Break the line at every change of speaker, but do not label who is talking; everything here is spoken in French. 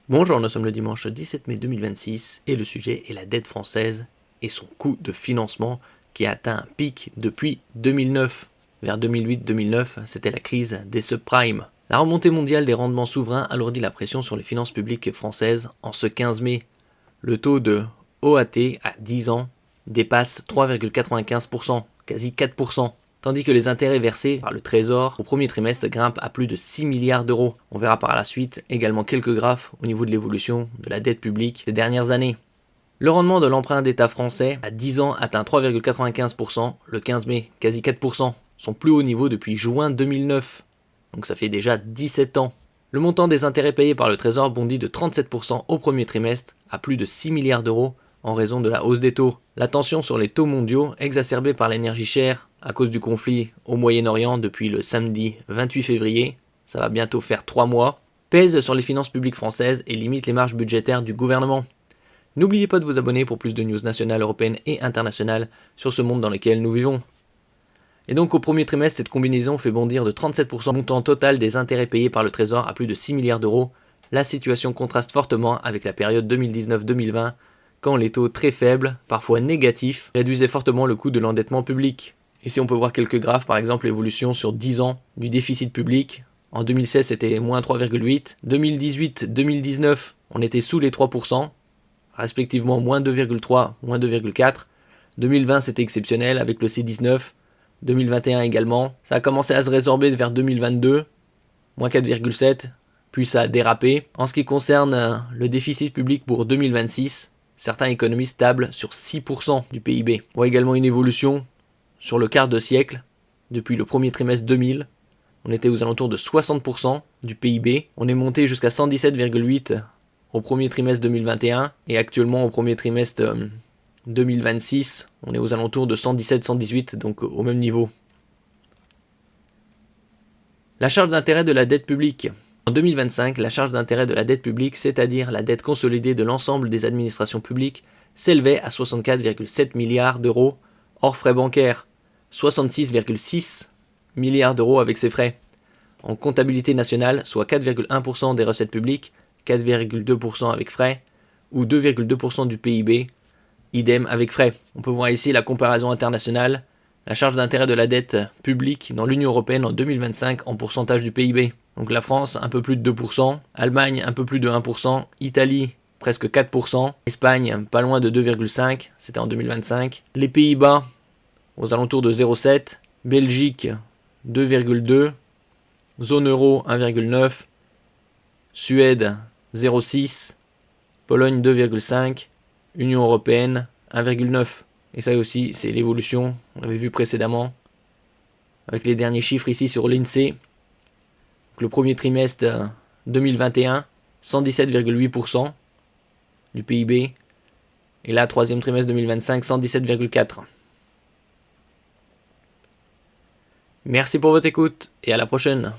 Bonjour, nous sommes le dimanche 17 mai 2026 et le sujet est la dette française et son coût de financement qui a atteint un pic depuis 2009. Vers 2008-2009, c'était la crise des subprimes. La remontée mondiale des rendements souverains alourdit la pression sur les finances publiques françaises en ce 15 mai. Le taux de OAT à 10 ans dépasse 3,95%, quasi 4%. Tandis que les intérêts versés par le Trésor au premier trimestre grimpent à plus de 6 milliards d'euros. On verra par la suite également quelques graphes au niveau de l'évolution de la dette publique ces dernières années. Le rendement de l'emprunt d'État français à 10 ans atteint 3,95%, le 15 mai, quasi 4%, son plus haut niveau depuis juin 2009. Donc ça fait déjà 17 ans. Le montant des intérêts payés par le Trésor bondit de 37% au premier trimestre à plus de 6 milliards d'euros en raison de la hausse des taux. La tension sur les taux mondiaux, exacerbée par l'énergie chère à cause du conflit au Moyen-Orient depuis le samedi 28 février, ça va bientôt faire 3 mois, pèse sur les finances publiques françaises et limite les marges budgétaires du gouvernement. N'oubliez pas de vous abonner pour plus de news nationales, européennes et internationales sur ce monde dans lequel nous vivons. Et donc au premier trimestre, cette combinaison fait bondir de 37% le montant total des intérêts payés par le Trésor à plus de 6 milliards d'euros. La situation contraste fortement avec la période 2019-2020, quand les taux très faibles, parfois négatifs, réduisaient fortement le coût de l'endettement public. Ici on peut voir quelques graphes, par exemple l'évolution sur 10 ans du déficit public. En 2016 c'était moins 3,8, 2018-2019 on était sous les 3%, respectivement moins 2,3, moins 2,4. 2020 c'était exceptionnel avec le C19, 2021 également. Ça a commencé à se résorber vers 2022, moins 4,7, puis ça a dérapé. En ce qui concerne le déficit public pour 2026, certains économistes tablent sur 6% du PIB. On voit également une évolution sur le quart de siècle. Depuis le premier trimestre 2000, on était aux alentours de 60% du PIB. On est monté jusqu'à 117,8 au premier trimestre 2021 et actuellement au premier trimestre 2026, on est aux alentours de 117-118, donc au même niveau. La charge d'intérêt de la dette publique. En 2025, la charge d'intérêt de la dette publique, c'est-à-dire la dette consolidée de l'ensemble des administrations publiques, s'élevait à 64,7 milliards d'euros hors frais bancaires, 66,6 milliards d'euros avec ses frais. En comptabilité nationale, soit 4,1% des recettes publiques, 4,2% avec frais, ou 2,2% du PIB, idem avec frais. On peut voir ici la comparaison internationale, la charge d'intérêt de la dette publique dans l'Union Européenne en 2025 en pourcentage du PIB. Donc la France, un peu plus de 2%, Allemagne, un peu plus de 1%, Italie, presque 4%, Espagne, pas loin de 2,5%, c'était en 2025, les Pays-Bas, aux alentours de 0,7%, Belgique, 2,2%, zone euro, 1,9%, Suède, 0,6%, Pologne, 2,5%, Union Européenne, 1,9. Et ça aussi, c'est l'évolution, on l'avait vu précédemment, avec les derniers chiffres ici sur l'INSEE. Donc le premier trimestre 2021, 117,8% du PIB. Et là, troisième trimestre 2025, 117,4%. Merci pour votre écoute et à la prochaine.